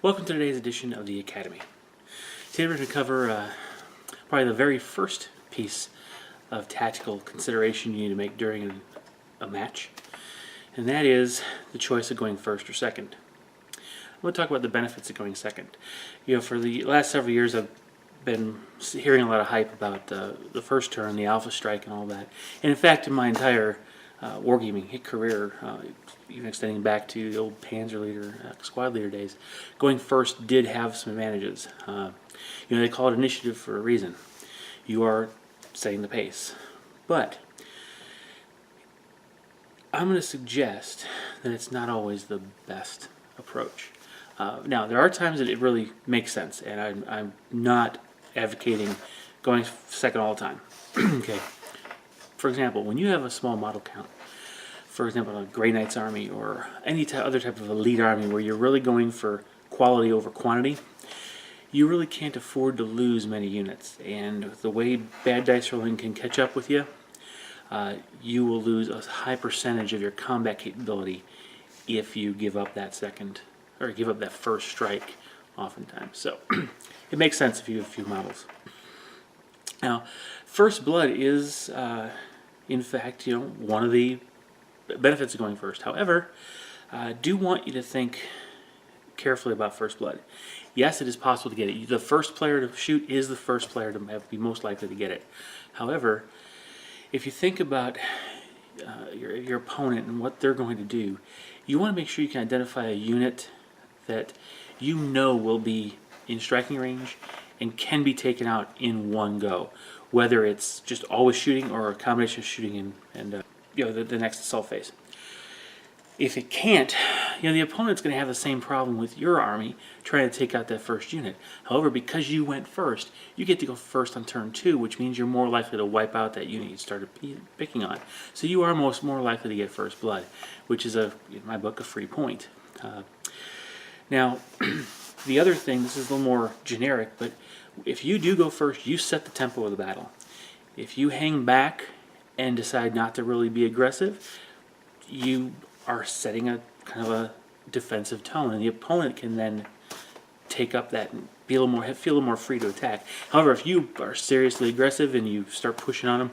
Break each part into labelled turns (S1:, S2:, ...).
S1: Welcome to today's edition of the Academy. Today we're going to cover probably the very first piece of tactical consideration you need to make during a match, and that is the choice of going first or second. I'm going to talk about the benefits of going second. You know, for the last several years I've been hearing a lot of hype about the first turn, the alpha strike and all that. And in fact, in my entire wargaming career, even extending back to the old Panzer leader, squad leader days, going first did have some advantages. You know, they call it initiative for a reason. You are setting the pace. But I'm going to suggest that it's not always the best approach. Now, there are times that it really makes sense, and I'm not advocating going second all the time. Okay. For example, when you have a small model count, for example, a Grey Knight's army or any other type of elite army where you're really going for quality over quantity, you really can't afford to lose many units. And the way bad dice rolling can catch up with you, you will lose a high percentage of your combat capability if you give up that second, or give up that first strike oftentimes. So it makes sense if you have a few models. Now, First Blood is, in fact, you know, one of the benefits of going first. However, I do want you to think carefully about First Blood. Yes, it is possible to get it. The first player to shoot is the first player to be most likely to get it. However, if you think about your opponent and what they're going to do, you want to make sure you can identify a unit that you know will be in striking range and can be taken out in one go, whether it's just always shooting or a combination of shooting and you know, the next assault phase. If it can't, you know, the opponent's going to have the same problem with your army trying to take out that first unit. However, because you went first, you get to go first on turn 2, which means you're more likely to wipe out that unit you started picking on. So you are more likely to get First Blood, which is, in my book, a free point. Now, the other thing, this is a little more generic, but if you do go first, you set the tempo of the battle. If you hang back and decide not to really be aggressive, you are setting a kind of a defensive tone, and the opponent can then take up that and feel a little more free to attack. However, if you are seriously aggressive and you start pushing on them,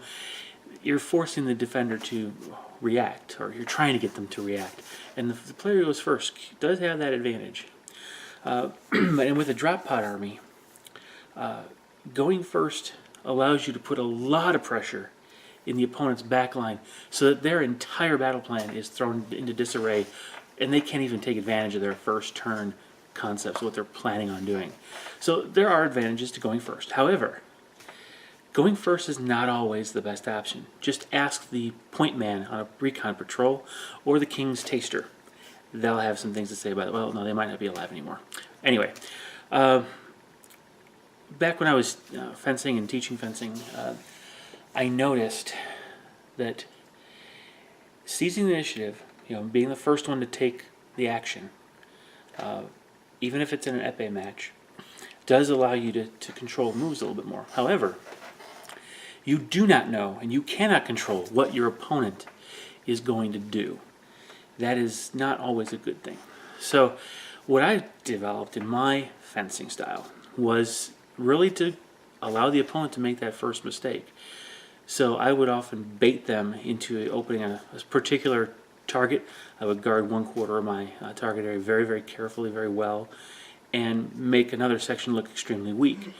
S1: you're forcing the defender to react, or you're trying to get them to react. And the player who goes first does have that advantage. And with a drop pod army, going first allows you to put a lot of pressure in the opponent's back line so that their entire battle plan is thrown into disarray and they can't even take advantage of their first turn concepts, what they're planning on doing. So there are advantages to going first. However, going first is not always the best option. Just ask the point man on a recon patrol or the King's Taster. They'll have some things to say about it. Well, no, they might not be alive anymore. Anyway, back when I was fencing and teaching fencing, I noticed that seizing the initiative, you know, being the first one to take the action, even if it's in an epee match, does allow you to control moves a little bit more. However, you do not know and you cannot control what your opponent is going to do. That is not always a good thing. So what I developed in my fencing style was really to allow the opponent to make that first mistake. So I would often bait them into opening a particular target. I would guard 1/4 of my target area very, very carefully, very well, and make another section look extremely weak,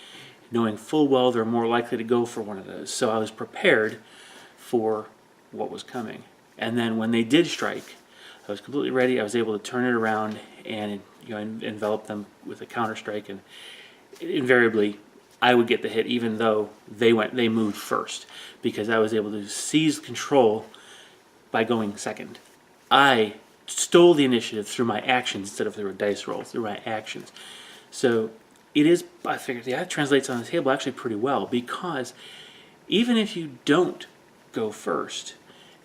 S1: knowing full well they're more likely to go for one of those. So I was prepared for what was coming. And then when they did strike, I was completely ready. I was able to turn it around and, you know, envelop them with a counter strike, and invariably I would get the hit even though they moved first, because I was able to seize control by going second. I stole the initiative through my actions instead of through a dice roll, through my actions. So it is, I figured, yeah, it translates on the table actually pretty well, because even if you don't go first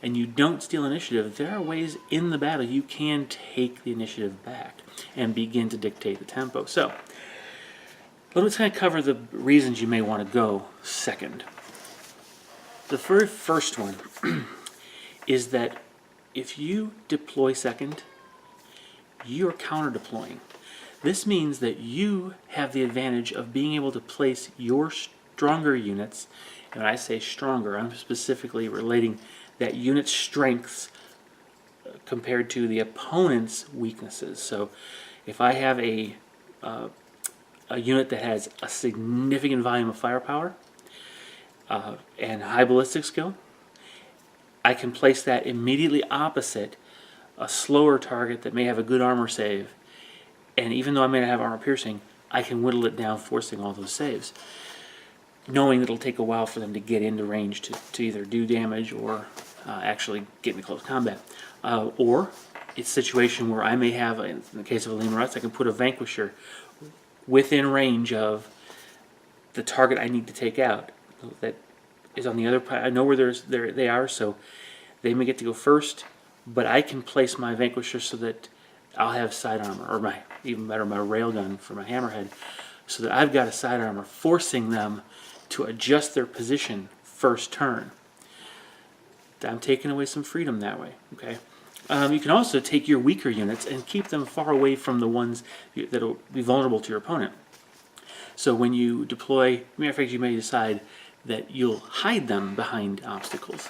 S1: and you don't steal initiative, there are ways in the battle you can take the initiative back and begin to dictate the tempo. So let's kind of cover the reasons you may want to go second. The very first one is that if you deploy second, you're counter-deploying. This means that you have the advantage of being able to place your stronger units, and when I say stronger, I'm specifically relating that unit's strengths compared to the opponent's weaknesses. So if I have a unit that has a significant volume of firepower and high ballistic skill, I can place that immediately opposite a slower target that may have a good armor save, and even though I may not have armor piercing, I can whittle it down, forcing all those saves, knowing it'll take a while for them to get into range to either do damage or actually get into close combat. Or it's a situation where I may have, in the case of a Leman Russ, I can put a Vanquisher within range of the target I need to take out that is on the other part. I know where they are, so they may get to go first, but I can place my Vanquisher so that I'll have side armor, or even better, my railgun for my hammerhead, so that I've got a side armor, forcing them to adjust their position first turn. I'm taking away some freedom that way. Okay. You can also take your weaker units and keep them far away from the ones that will be vulnerable to your opponent. So when you deploy, matter of fact, you may decide that you'll hide them behind obstacles.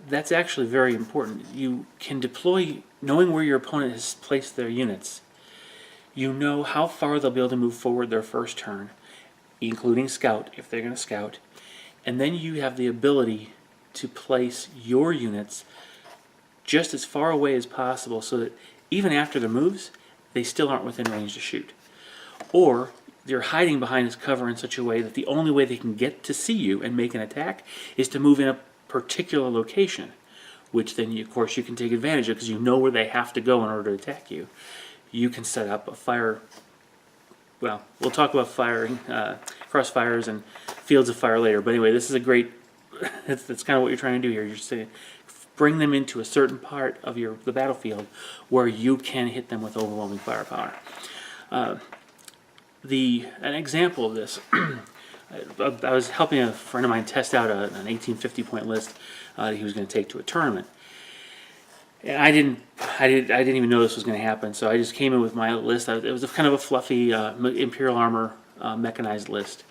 S1: That's actually very important. You can deploy knowing where your opponent has placed their units. You know how far they'll be able to move forward their first turn, including scout if they're going to scout, and then you have the ability to place your units just as far away as possible so that even after the moves, they still aren't within range to shoot. Or they're hiding behind this cover in such a way that the only way they can get to see you and make an attack is to move in a particular location, which then, of course, you can take advantage of because you know where they have to go in order to attack you. You can set up a fire. Well, we'll talk about firing, crossfires and fields of fire later. But anyway, this is a great. That's kind of what you're trying to do here. You're just saying, bring them into a certain part of the battlefield where you can hit them with overwhelming firepower. An example of this, I was helping a friend of mine test out an 1850 point list he was going to take to a tournament. And I didn't even know this was going to happen, so I just came in with my list. It was kind of a fluffy Imperial Armor mechanized list.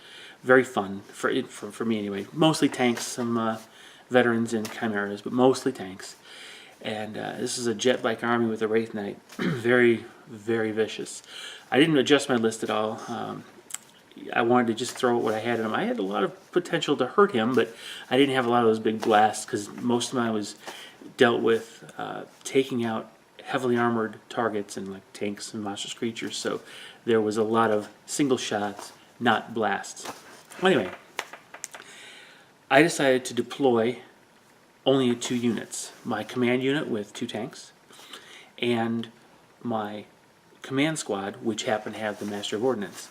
S1: Very fun for me anyway. Mostly tanks, some veterans and chimeras, but mostly tanks. And this is a jet bike army with a Wraith Knight. Very, very vicious. I didn't adjust my list at all. I wanted to just throw what I had in him. I had a lot of potential to hurt him, but I didn't have a lot of those big blasts because most of mine was dealt with taking out heavily armored targets and like tanks and monstrous creatures. So there was a lot of single shots, not blasts. Anyway, I decided to deploy only 2 units. My command unit with 2 tanks and my command squad, which happened to have the Master of Ordnance.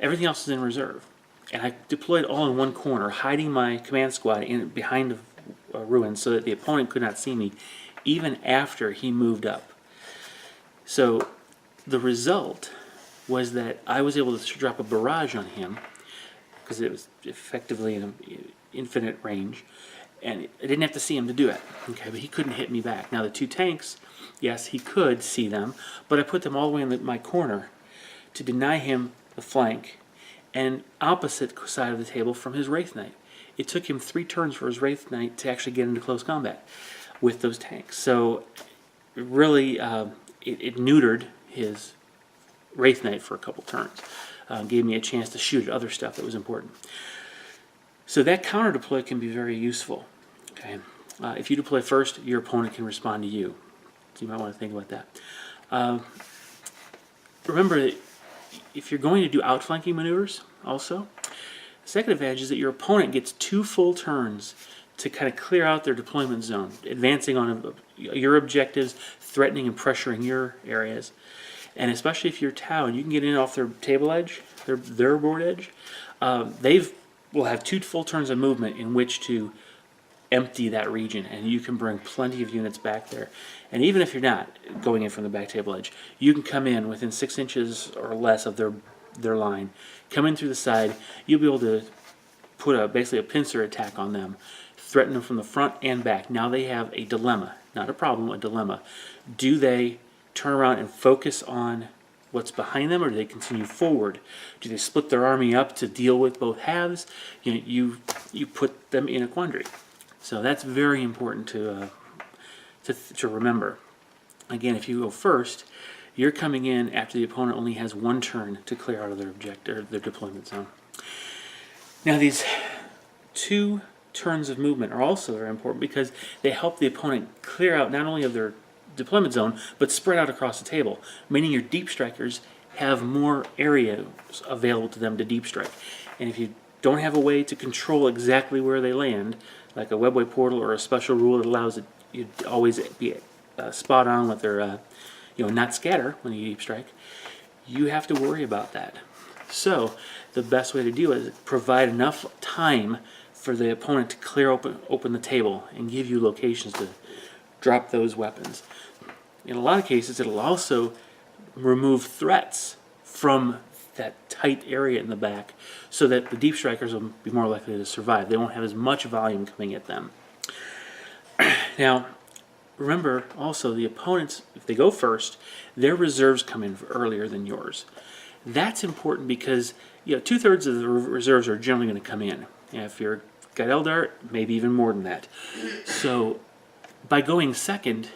S1: Everything else is in reserve. And I deployed all in one corner, hiding my command squad behind the ruins so that the opponent could not see me, even after he moved up. So the result was that I was able to drop a barrage on him, because it was effectively in infinite range, and I didn't have to see him to do it. Okay, but he couldn't hit me back. Now the 2 tanks, yes, he could see them, but I put them all the way in my corner to deny him the flank and opposite side of the table from his Wraith Knight. It took him 3 turns for his Wraith Knight to actually get into close combat with those tanks. So really, it neutered his Wraith Knight for a couple turns. Gave me a chance to shoot at other stuff that was important. So that counter deploy can be very useful. Okay, if you deploy first, your opponent can respond to you. So you might want to think about that. Remember that if you're going to do outflanking maneuvers also, the second advantage is that your opponent gets 2 full turns to kind of clear out their deployment zone, advancing on your objectives, threatening and pressuring your areas. And especially if you're Tau and you can get in off their table edge, their board edge, will have 2 full turns of movement in which to empty that region, and you can bring plenty of units back there. And even if you're not going in from the back table edge, you can come in within 6 inches or less of their line, come in through the side. You'll be able to put basically a pincer attack on them, threaten them from the front and back. Now they have a dilemma, not a problem, a dilemma. Do they turn around and focus on what's behind them, or do they continue forward? Do they split their army up to deal with both halves? You put them in a quandary. So that's very important to remember. Again, if you go first, you're coming in after the opponent only has one turn to clear out of their their deployment zone. Now these 2 turns of movement are also very important because they help the opponent clear out not only of their deployment zone, but spread out across the table, meaning your deep strikers have more area available to them to deep strike. And if you don't have a way to control exactly where they land, like a webway portal or a special rule that allows it you to always be spot on with their, not scatter when you deep strike, you have to worry about that. So the best way to do it is provide enough time for the opponent to clear open the table and give you locations to drop those weapons. In a lot of cases, it'll also remove threats from that tight area in the back so that the deep strikers will be more likely to survive. They won't have as much volume coming at them. Now, remember also the opponents, if they go first, their reserves come in earlier than yours. That's important because 2/3 of the reserves are generally going to come in. And if you're got Eldar, maybe even more than that. So by going second,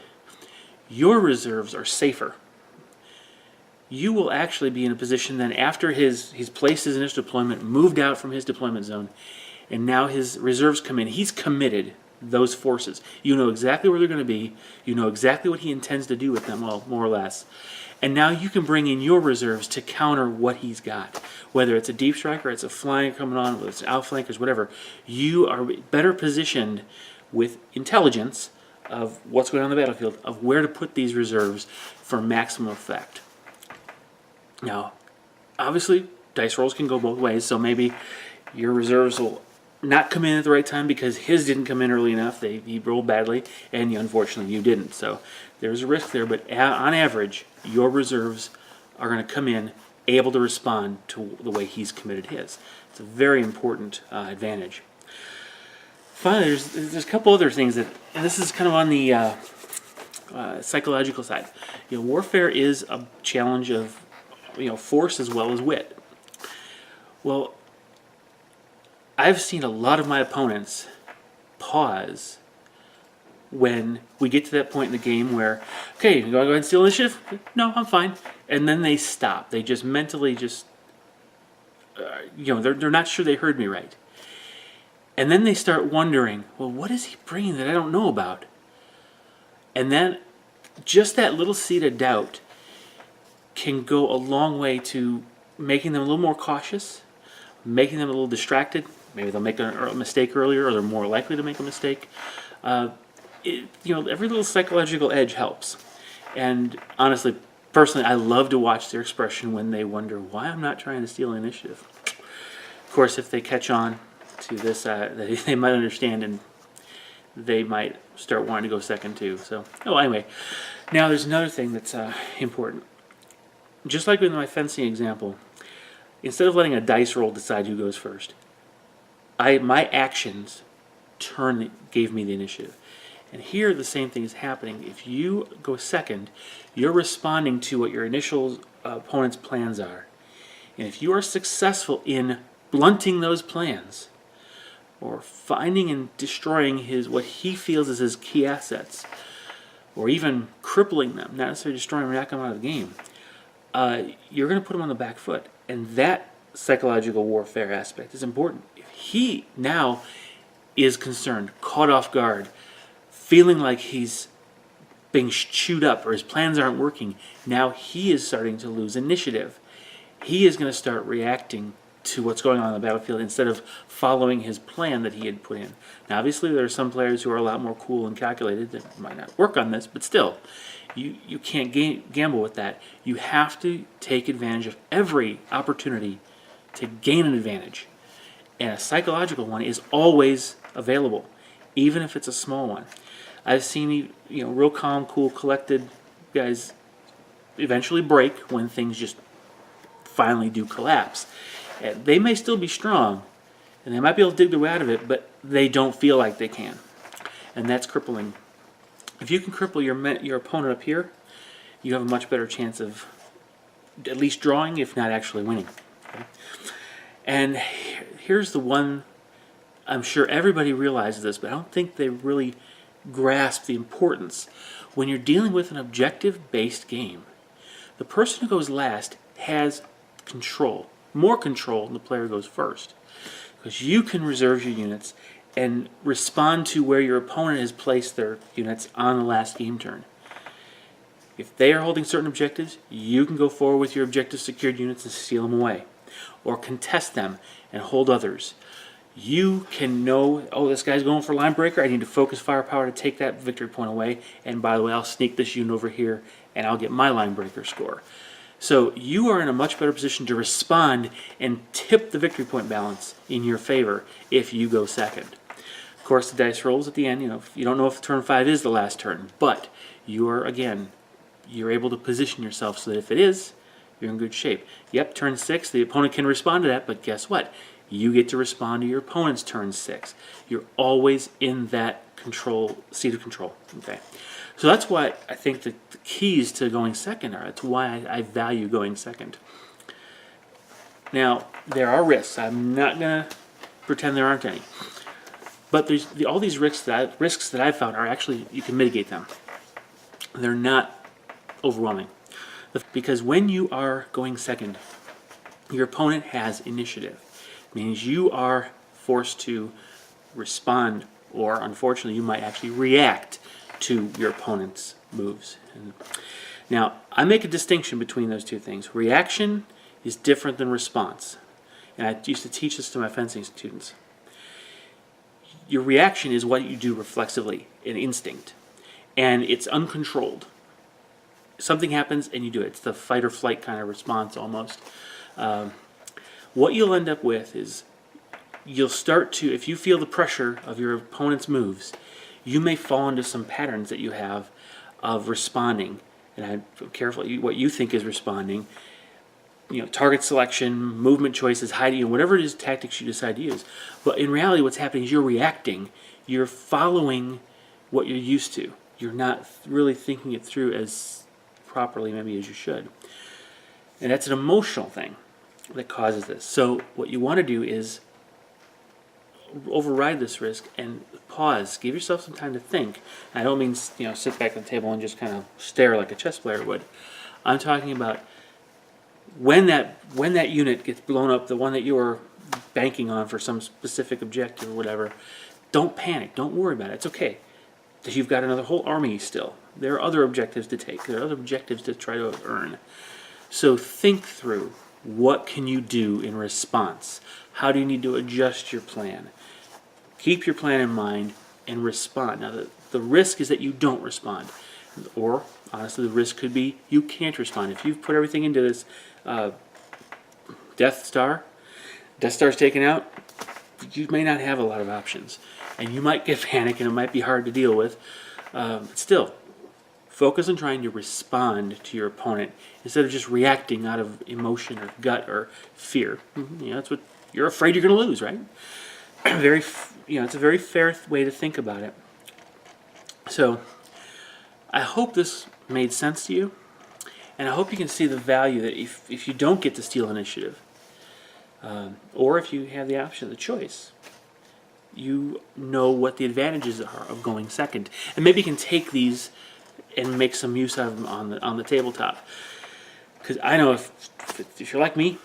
S1: your reserves are safer. You will actually be in a position then after he's placed his initial deployment, moved out from his deployment zone, and now his reserves come in. He's committed those forces. You know exactly where they're going to be. You know exactly what he intends to do with them, well, more or less. And now you can bring in your reserves to counter what he's got. Whether it's a deep strike or it's a flying coming on, whether it's outflankers, whatever, you are better positioned with intelligence of what's going on in the battlefield, of where to put these reserves for maximum effect. Now, obviously, dice rolls can go both ways, so maybe your reserves will not come in at the right time because his didn't come in early enough. He rolled badly, and unfortunately you didn't. So there's a risk there, but on average, your reserves are going to come in able to respond to the way he's committed his. It's a very important advantage. Finally, there's a couple other things that, and this is kind of on the psychological side. Warfare is a challenge of force as well as wit. Well, I've seen a lot of my opponents pause when we get to that point in the game where, okay, you want to go ahead and steal initiative? No, I'm fine. And then they stop. They just mentally they're not sure they heard me right. And then they start wondering, well, what is he bringing that I don't know about? And then just that little seed of doubt can go a long way to making them a little more cautious, making them a little distracted. Maybe they'll make a mistake earlier, or they're more likely to make a mistake. Every little psychological edge helps. And honestly, personally, I love to watch their expression when they wonder why I'm not trying to steal initiative. Of course, if they catch on to this, they might understand, and they might start wanting to go second too. So, anyway, now there's another thing that's important. Just like with my fencing example, instead of letting a dice roll decide who goes first, my actions gave me the initiative. And here the same thing is happening. If you go second, you're responding to what your initial opponent's plans are. And if you are successful in blunting those plans, or finding and destroying what he feels is his key assets, or even crippling them, not necessarily destroying them or knocking them out of the game, you're going to put him on the back foot. And that psychological warfare aspect is important. If he now is concerned, caught off guard, feeling like he's being chewed up or his plans aren't working, now he is starting to lose initiative. He is going to start reacting to what's going on the battlefield instead of following his plan that he had put in. Now, obviously, there are some players who are a lot more cool and calculated that might not work on this, but still, you can't gamble with that. You have to take advantage of every opportunity to gain an advantage. And a psychological one is always available, even if it's a small one. I've seen real calm, cool, collected guys eventually break when things just finally do collapse. They may still be strong, and they might be able to dig their way out of it, but they don't feel like they can. And that's crippling. If you can cripple your opponent up here, you have a much better chance of at least drawing, if not actually winning. Okay? And here's the one, I'm sure everybody realizes this, but I don't think they really grasp the importance. When you're dealing with an objective-based game, the person who goes last has control, more control than the player who goes first. Because you can reserve your units and respond to where your opponent has placed their units on the last game turn. If they are holding certain objectives, you can go forward with your objective secured units and steal them away. Or contest them and hold others. You can know, oh, this guy's going for line breaker, I need to focus firepower to take that victory point away, and by the way, I'll sneak this unit over here and I'll get my line breaker score. So you are in a much better position to respond and tip the victory point balance in your favor if you go second. Of course, the dice rolls at the end, you don't know if turn 5 is the last turn, but you are, again, you're able to position yourself so that if it is, you're in good shape. Yep, turn 6, the opponent can respond to that, but guess what? You get to respond to your opponent's turn 6. You're always in that seat of control. Okay, so that's why I think that the keys to going second are. That's why I value going second. Now, there are risks. I'm not going to pretend there aren't any. But there's all these risks that I've found are actually, you can mitigate them. They're not overwhelming. Because when you are going second, your opponent has initiative. It means you are forced to respond, or unfortunately you might actually react to your opponent's moves. Now, I make a distinction between those two things. Reaction is different than response. And I used to teach this to my fencing students. Your reaction is what you do reflexively, an instinct. And it's uncontrolled. Something happens and you do it. It's the fight or flight kind of response almost. What you'll end up with is you'll start to, if you feel the pressure of your opponent's moves, you may fall into some patterns that you have of responding. And I'm careful what you think is responding. Target selection, movement choices, hiding, whatever it is, tactics you decide to use. But in reality, what's happening is you're reacting. You're following what you're used to. You're not really thinking it through as properly maybe as you should. And that's an emotional thing that causes this. So what you want to do is override this risk and pause. Give yourself some time to think. I don't mean sit back at the table and just kind of stare like a chess player would. I'm talking about when that unit gets blown up, the one that you were banking on for some specific objective or whatever, don't panic. Don't worry about it. It's okay. You've got another whole army still. There are other objectives to take. There are other objectives to try to earn. So think through, what can you do in response? How do you need to adjust your plan? Keep your plan in mind and respond. Now, the risk is that you don't respond. Or, honestly, the risk could be you can't respond. If you've put everything into this Death Star's taken out, you may not have a lot of options. And you might get panic and it might be hard to deal with. But still, focus on trying to respond to your opponent instead of just reacting out of emotion or gut or fear. That's what you're afraid you're going to lose, right? It's a very fair way to think about it. So, I hope this made sense to you, and I hope you can see the value that if you don't get to steal initiative, or if you have the option, the choice, you know what the advantages are of going second, and maybe you can take these and make some use out of them on the tabletop. Because I know if you're like me,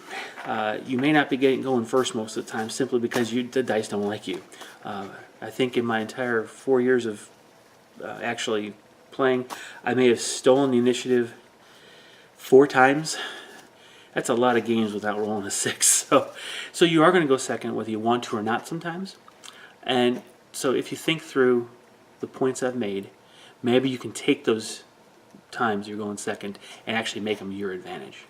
S1: you may not be going first most of the time simply because the dice don't like you. I think in my entire 4 years of actually playing, I may have stolen the initiative 4 times. That's a lot of games without rolling a 6. So you are going to go second whether you want to or not sometimes. And so if you think through the points I've made, maybe you can take those times you're going second and actually make them your advantage.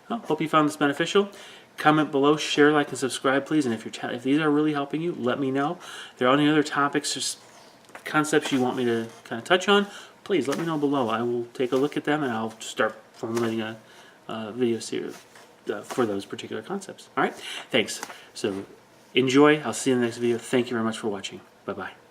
S1: Well, hope you found this beneficial. Comment below, share, like, and subscribe, please. And if these are really helping you, let me know. If there are any other topics or concepts you want me to kind of touch on, please let me know below. I will take a look at them and I'll start formulating a video series for those particular concepts. All right, thanks. So enjoy. I'll see you in the next video. Thank you very much for watching. Bye-bye.